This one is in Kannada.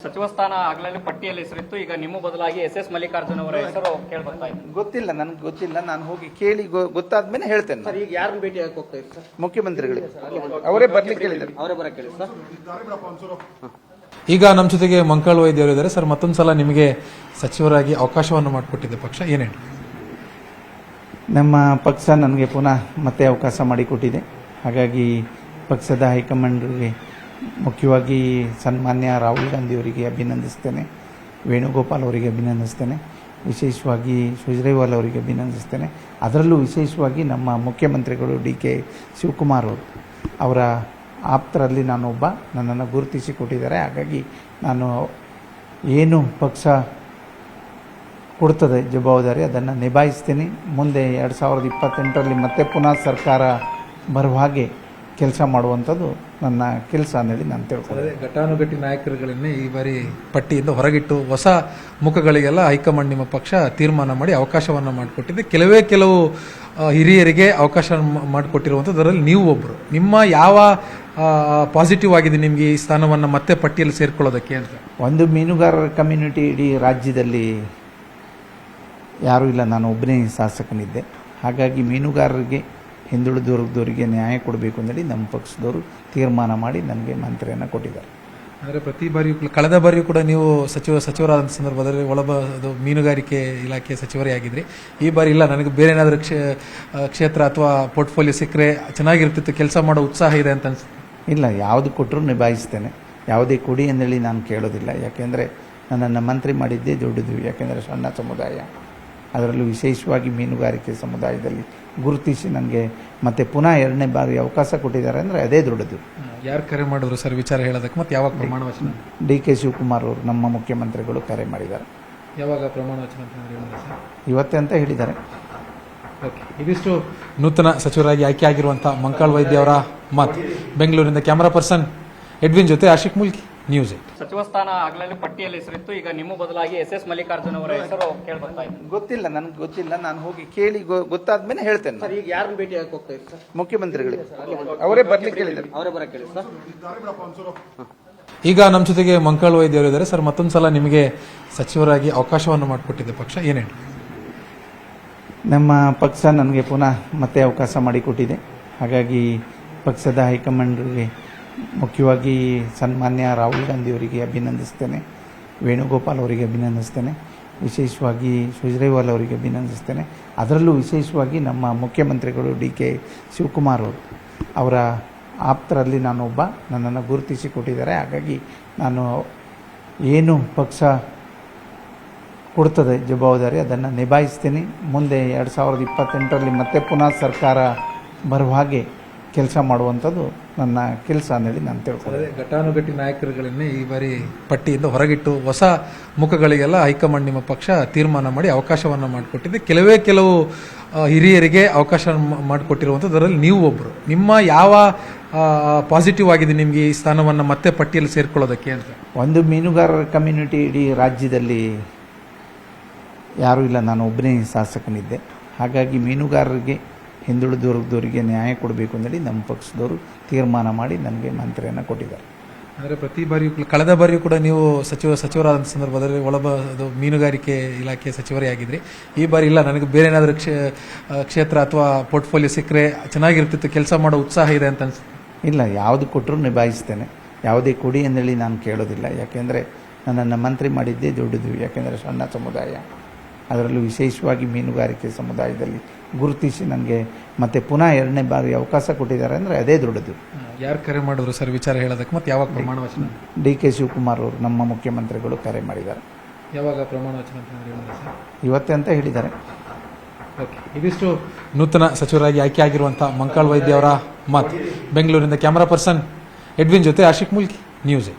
ಸಚಿವ ಸ್ಥಾನ ಆಗಲೇ ಪಟ್ಟಿಯಲ್ಲಿ ಹೆಸರಿತ್ತು. ಈಗ ನಿಮ್ಮ ಬದಲಾಗಿ ಎಸ್ ಮಲ್ಲಿಕಾರ್ಜುನ್ ಅವರ ಹೆಸರು ಕೇಳ್ಬರ್ತಾ ಇದೆ. ಗೊತ್ತಿಲ್ಲ, ನನಗೆ ಗೊತ್ತಿಲ್ಲ. ನಾನು ಹೋಗಿ ಕೇಳಿ ಗೊತ್ತಾದ್ಮೇಲೆ ಹೇಳ್ತೇನೆ. ಸರ್, ಈಗ ಯಾರನ್ನ ಭೇಟಿ ಆಗಕ್ಕೆ ಹೋಗ್ತಾ ಇದ್ದಾರೆ ಸರ್? ಮುಖ್ಯಮಂತ್ರಿಗಳಿಗೆ ಅವರೇ ಬರ್ಲಿಕ್ಕೆ ಹೇಳಿದ್ದಾರೆ. ಅವರೇ ಬರಕ್ಕೆ ಹೇಳಿ ಸರ್. ಈಗ ನಮ್ಮ ಜೊತೆಗೆ ಮಂಕಾಳ್ ವೈದ್ಯ ಅವರು ಇದ್ದಾರೆ. ಸರ್, ಮತ್ತೊಂದ್ಸಲ ನಿಮಗೆ ಸಚಿವರಾಗಿ ಅವಕಾಶವನ್ನು ಮಾಡಿಕೊಟ್ಟಿದೆ ಪಕ್ಷ, ಏನೇನು? ನಮ್ಮ ಪಕ್ಷ ನನಗೆ ಪುನಃ ಮತ್ತೆ ಅವಕಾಶ ಮಾಡಿಕೊಟ್ಟಿದೆ. ಹಾಗಾಗಿ ಪಕ್ಷದ ಹೈಕಮಾಂಡ್ಗೆ ಮುಖ್ಯವಾಗಿ ಸನ್ಮಾನ್ಯ ರಾಹುಲ್ ಗಾಂಧಿ ಅವರಿಗೆ ಅಭಿನಂದಿಸ್ತೇನೆ, ವೇಣುಗೋಪಾಲ್ ಅವರಿಗೆ ಅಭಿನಂದಿಸ್ತೇನೆ, ವಿಶೇಷವಾಗಿ ಸುಜ್ರೇವಾಲ್ ಅವರಿಗೆ ಅಭಿನಂದಿಸ್ತೇನೆ. ಅದರಲ್ಲೂ ವಿಶೇಷವಾಗಿ ನಮ್ಮ ಮುಖ್ಯಮಂತ್ರಿಗಳು DK ಶಿವಕುಮಾರ್ ಅವರು, ಅವರ ಆಪ್ತರಲ್ಲಿ ನಾನೊಬ್ಬ, ನನ್ನನ್ನು ಗುರುತಿಸಿ ಕೊಟ್ಟಿದ್ದಾರೆ. ಹಾಗಾಗಿ ನಾನು ಏನು ಪಕ್ಷ ಕೊಡ್ತದೆ ಜವಾಬ್ದಾರಿ ಅದನ್ನು ನಿಭಾಯಿಸ್ತೀನಿ. ಮುಂದೆ 2028ರಲ್ಲಿ ಮತ್ತೆ ಪುನಃ ಸರ್ಕಾರ ಬರುವ ಹಾಗೆ ಕೆಲಸ ಮಾಡುವಂಥದ್ದು ನನ್ನ ಕೆಲಸ ಅನ್ನೇಳಿ ನಾನು ತಿಳ್ಕೊಂಡೆ. ಘಟಾನುಘಟಿ ನಾಯಕರುಗಳನ್ನೇ ಈ ಬಾರಿ ಪಟ್ಟಿಯಿಂದ ಹೊರಗಿಟ್ಟು ಹೊಸ ಮುಖಗಳಿಗೆಲ್ಲ ಹೈಕಮಾಂಡ್ ನಿಮ್ಮ ಪಕ್ಷ ತೀರ್ಮಾನ ಮಾಡಿ ಅವಕಾಶವನ್ನು ಮಾಡಿಕೊಟ್ಟಿದೆ. ಕೆಲವು ಹಿರಿಯರಿಗೆ ಅವಕಾಶ ಮಾಡಿಕೊಟ್ಟಿರುವಂಥದ್ದರಲ್ಲಿ ನೀವು ಒಬ್ಬರು. ನಿಮ್ಮ ಯಾವ ಪಾಸಿಟಿವ್ ಆಗಿದೆ ನಿಮಗೆ ಈ ಸ್ಥಾನವನ್ನು ಮತ್ತೆ ಪಟ್ಟಿಯಲ್ಲಿ ಸೇರ್ಕೊಳ್ಳೋದಕ್ಕೆ ಅಂತ? ಒಂದು ಮೀನುಗಾರರ ಕಮ್ಯುನಿಟಿ ಇಡೀ ರಾಜ್ಯದಲ್ಲಿ ಯಾರೂ ಇಲ್ಲ, ನಾನು ಒಬ್ಬನೇ ಶಾಸಕನಿದ್ದೆ. ಹಾಗಾಗಿ ಮೀನುಗಾರರಿಗೆ, ಹಿಂದುಳಿದ ವರ್ಗದವರಿಗೆ ನ್ಯಾಯ ಕೊಡಬೇಕು ಅಂತೇಳಿ ನಮ್ಮ ಪಕ್ಷದವರು ತೀರ್ಮಾನ ಮಾಡಿ ನನಗೆ ಮಂತ್ರಿಯನ್ನು ಕೊಟ್ಟಿದ್ದಾರೆ. ಅಂದರೆ ಪ್ರತಿ ಬಾರಿಯೂ, ಕಳೆದ ಬಾರಿಯೂ ಕೂಡ ನೀವು ಸಚಿವರಾದಂಥ ಸಂದರ್ಭದಲ್ಲಿ ಅದು ಮೀನುಗಾರಿಕೆ ಇಲಾಖೆ ಸಚಿವರೇ ಆಗಿದ್ರಿ. ಈ ಬಾರಿ ಇಲ್ಲ, ನನಗೆ ಬೇರೆ ಏನಾದರೂ ಕ್ಷೇತ್ರ ಅಥವಾ ಪೋರ್ಟ್ಫೋಲಿಯೋ ಸಿಕ್ಕರೆ ಚೆನ್ನಾಗಿರ್ತಿತ್ತು, ಕೆಲಸ ಮಾಡೋ ಉತ್ಸಾಹ ಇದೆ ಅಂತ ಅನ್ಸುತ್ತೆ? ಇಲ್ಲ, ಯಾವುದು ಕೊಟ್ಟರೂ ನಿಭಾಯಿಸ್ತೇನೆ. ಯಾವುದೇ ಕೊಡಿ ಅಂದೇಳಿ ನಾನು ಕೇಳೋದಿಲ್ಲ. ಯಾಕೆಂದರೆ ನನ್ನನ್ನು ಮಂತ್ರಿ ಮಾಡಿದ್ದೇ ದೊಡ್ಡದು. ಯಾಕೆಂದರೆ ಸಣ್ಣ ಸಮುದಾಯ, ಅದರಲ್ಲೂ ವಿಶೇಷವಾಗಿ ಮೀನುಗಾರಿಕೆ ಸಮುದಾಯದಲ್ಲಿ ಗುರುತಿಸಿ ನನಗೆ ಮತ್ತೆ ಪುನಃ 2ನೇ ಬಾರಿ ಅವಕಾಶ ಕೊಟ್ಟಿದ್ದಾರೆ ಅಂದರೆ ಅದೇ ದೊಡ್ಡದು. ಯಾರು ಕರೆ ಮಾಡಿದ್ರು ಸರ್ ವಿಚಾರ ಹೇಳೋದಕ್ಕೆ? ಮತ್ತು ಯಾವಾಗ ಪ್ರಮಾಣ ವಚನ? DK ಶಿವಕುಮಾರ್ ಅವರು, ನಮ್ಮ ಮುಖ್ಯಮಂತ್ರಿಗಳು ಕರೆ ಮಾಡಿದ್ದಾರೆ. ಯಾವಾಗ ಪ್ರಮಾಣ ವಚನ ಅಂತ ಹೇಳಿದ್ದಾರೆ ಸರ್? ಇವತ್ತೇ ಅಂತ ಹೇಳಿದ್ದಾರೆ. ಓಕೆ, ಇದಿಷ್ಟು ನೂತನ ಸಚಿವರಾಗಿ ಆಯ್ಕೆ ಆಗಿರುವಂಥ ಮಂಕಾಳ್ ವೈದ್ಯ ಅವರ ಮಾತು. ಬೆಂಗಳೂರಿನಿಂದ ಕ್ಯಾಮರಾ ಪರ್ಸನ್ ಎಡ್ವಿನ್ ಜೊತೆ ಆಶಿಕ್ ಮುಲ್ಕಿ, ನ್ಯೂಸ್ 8. ಸಚಿವ ಸ್ಥಾನ ಆಗಲೇ ಪಟ್ಟಿಯಲ್ಲಿ ಹೆಸರಿತ್ತು. ಈಗ ನಿಮ್ಮ ಬದಲಾಗಿ ಎಸ್ ಮಲ್ಲಿಕಾರ್ಜುನ್ ಅವರ ಹೆಸರು ಕೇಳ್ಬರ್ತಾ ಇದೆ. ಗೊತ್ತಿಲ್ಲ, ನನಗೆ ಗೊತ್ತಿಲ್ಲ. ನಾನು ಹೋಗಿ ಕೇಳಿ ಗೊತ್ತಾದ್ಮೇಲೆ ಹೇಳ್ತೇನೆ. ಸರ್, ಈಗ ಯಾರನ್ನ ಭೇಟಿ ಆಗಕ್ಕೆ ಹೋಗ್ತಾ ಇದ್ದಾರೆ ಸರ್? ಮುಖ್ಯಮಂತ್ರಿಗಳಿಗೆ ಅವರೇ ಬರ್ಲಿಕ್ಕೆ ಹೇಳಿದ್ದಾರೆ. ಅವರೇ ಬರಕ್ಕೆ ಹೇಳಿ ಸರ್. ಈಗ ನಮ್ಮ ಜೊತೆಗೆ ಮಂಕಾಳ್ ವೈದ್ಯ ಅವರು ಇದ್ದಾರೆ. ಸರ್, ಮತ್ತೊಂದ್ಸಲ ನಿಮಗೆ ಸಚಿವರಾಗಿ ಅವಕಾಶವನ್ನು ಮಾಡಿಕೊಟ್ಟಿದೆ ಪಕ್ಷ, ಏನೇನು? ನಮ್ಮ ಪಕ್ಷ ನನಗೆ ಪುನಃ ಮತ್ತೆ ಅವಕಾಶ ಮಾಡಿಕೊಟ್ಟಿದೆ. ಹಾಗಾಗಿ ಪಕ್ಷದ ಹೈಕಮಾಂಡ್ಗೆ ಮುಖ್ಯವಾಗಿ ಸನ್ಮಾನ್ಯ ರಾಹುಲ್ ಗಾಂಧಿ ಅವರಿಗೆ ಅಭಿನಂದಿಸ್ತೇನೆ, ವೇಣುಗೋಪಾಲ್ ಅವರಿಗೆ ಅಭಿನಂದಿಸ್ತೇನೆ, ವಿಶೇಷವಾಗಿ ಸುಜ್ರೇವಾಲ್ ಅವರಿಗೆ ಅಭಿನಂದಿಸ್ತೇನೆ. ಅದರಲ್ಲೂ ವಿಶೇಷವಾಗಿ ನಮ್ಮ ಮುಖ್ಯಮಂತ್ರಿಗಳು DK ಶಿವಕುಮಾರ್ ಅವರು, ಅವರ ಆಪ್ತರಲ್ಲಿ ನಾನೊಬ್ಬ, ನನ್ನನ್ನು ಗುರುತಿಸಿ ಕೊಟ್ಟಿದ್ದಾರೆ. ಹಾಗಾಗಿ ನಾನು ಏನು ಪಕ್ಷ ಕೊಡ್ತದೆ ಜವಾಬ್ದಾರಿ ಅದನ್ನು ನಿಭಾಯಿಸ್ತೀನಿ. ಮುಂದೆ 2028ರಲ್ಲಿ ಮತ್ತೆ ಪುನಃ ಸರ್ಕಾರ ಬರುವ ಹಾಗೆ ಕೆಲಸ ಮಾಡುವಂಥದ್ದು ನನ್ನ ಕೆಲಸ ಅನ್ನೇಳಿ ನಾನು ತಿಳ್ಕೊಂಡೆ. ಘಟಾನುಘಟಿ ನಾಯಕರುಗಳನ್ನೇ ಈ ಬಾರಿ ಪಟ್ಟಿಯಿಂದ ಹೊರಗಿಟ್ಟು ಹೊಸ ಮುಖಗಳಿಗೆಲ್ಲ ಹೈಕಮಾಂಡ್ ನಿಮ್ಮ ಪಕ್ಷ ತೀರ್ಮಾನ ಮಾಡಿ ಅವಕಾಶವನ್ನು ಮಾಡಿಕೊಟ್ಟಿದೆ. ಕೆಲವು ಹಿರಿಯರಿಗೆ ಅವಕಾಶ ಮಾಡಿಕೊಟ್ಟಿರುವಂಥದ್ದರಲ್ಲಿ ನೀವು ಒಬ್ಬರು. ನಿಮ್ಮ ಯಾವ ಪಾಸಿಟಿವ್ ಆಗಿದೆ ನಿಮಗೆ ಈ ಸ್ಥಾನವನ್ನು ಮತ್ತೆ ಪಟ್ಟಿಯಲ್ಲಿ ಸೇರ್ಕೊಳ್ಳೋದಕ್ಕೆ ಅಂತ? ಒಂದು ಮೀನುಗಾರರ ಕಮ್ಯುನಿಟಿ ಇಡೀ ರಾಜ್ಯದಲ್ಲಿ ಯಾರೂ ಇಲ್ಲ, ನಾನು ಒಬ್ಬನೇ ಶಾಸಕನಿದ್ದೆ. ಹಾಗಾಗಿ ಮೀನುಗಾರರಿಗೆ, ಹಿಂದುಳಿದ ವರ್ಗದವರಿಗೆ ನ್ಯಾಯ ಕೊಡಬೇಕು ಅಂತೇಳಿ ನಮ್ಮ ಪಕ್ಷದವರು ತೀರ್ಮಾನ ಮಾಡಿ ನನಗೆ ಮಂತ್ರಿಯನ್ನು ಕೊಟ್ಟಿದ್ದಾರೆ. ಅಂದರೆ ಪ್ರತಿ ಬಾರಿಯೂ, ಕಳೆದ ಬಾರಿಯೂ ಕೂಡ ನೀವು ಸಚಿವರಾದಂಥ ಸಂದರ್ಭದಲ್ಲಿ ಅದು ಮೀನುಗಾರಿಕೆ ಇಲಾಖೆ ಸಚಿವರೇ ಆಗಿದ್ರಿ. ಈ ಬಾರಿ ಇಲ್ಲ, ನನಗೆ ಬೇರೆ ಏನಾದರೂ ಕ್ಷೇತ್ರ ಅಥವಾ ಪೋರ್ಟ್ಫೋಲಿಯೋ ಸಿಕ್ಕರೆ ಚೆನ್ನಾಗಿರ್ತಿತ್ತು, ಕೆಲಸ ಮಾಡೋ ಉತ್ಸಾಹ ಇದೆ ಅಂತ ಅನ್ಸುತ್ತೆ? ಇಲ್ಲ, ಯಾವುದು ಕೊಟ್ಟರೂ ನಿಭಾಯಿಸ್ತೇನೆ. ಯಾವುದೇ ಕೊಡಿ ಅಂದೇಳಿ ನಾನು ಕೇಳೋದಿಲ್ಲ. ಯಾಕೆಂದರೆ ನನ್ನನ್ನು ಮಂತ್ರಿ ಮಾಡಿದ್ದೇ ದೊಡ್ಡದು. ಯಾಕೆಂದರೆ ಸಣ್ಣ ಸಮುದಾಯ, ಅದರಲ್ಲೂ ವಿಶೇಷವಾಗಿ ಮೀನುಗಾರಿಕೆ ಸಮುದಾಯದಲ್ಲಿ ಗುರುತಿಸಿ ನನಗೆ ಮತ್ತೆ ಪುನಃ 2ನೇ ಬಾರಿ ಅವಕಾಶ ಕೊಟ್ಟಿದ್ದಾರೆ ಅಂದರೆ ಅದೇ ದೊಡ್ಡದು. ಯಾರು ಕರೆ ಮಾಡಿದ್ರು ಸರ್ ವಿಚಾರ ಹೇಳೋದಕ್ಕೆ? ಮತ್ತು ಯಾವಾಗ ಪ್ರಮಾಣ ವಚನ? DK ಶಿವಕುಮಾರ್ ಅವರು, ನಮ್ಮ ಮುಖ್ಯಮಂತ್ರಿಗಳು ಕರೆ ಮಾಡಿದ್ದಾರೆ. ಯಾವಾಗ ಪ್ರಮಾಣ ವಚನ ಅಂತ ಹೇಳಿದ್ದಾರೆ ಸರ್? ಇವತ್ತೇ ಅಂತ ಹೇಳಿದ್ದಾರೆ. ಓಕೆ, ಇದಿಷ್ಟು ನೂತನ ಸಚಿವರಾಗಿ ಆಯ್ಕೆ ಆಗಿರುವಂಥ ಮಂಕಾಳ್ ವೈದ್ಯ ಅವರ ಮಾತು. ಬೆಂಗಳೂರಿನಿಂದ ಕ್ಯಾಮರಾ ಪರ್ಸನ್ ಎಡ್ವಿನ್ ಜೊತೆ ಆಶಿಕ್ ಮುಲ್ಕಿ, ನ್ಯೂಸ್ 8.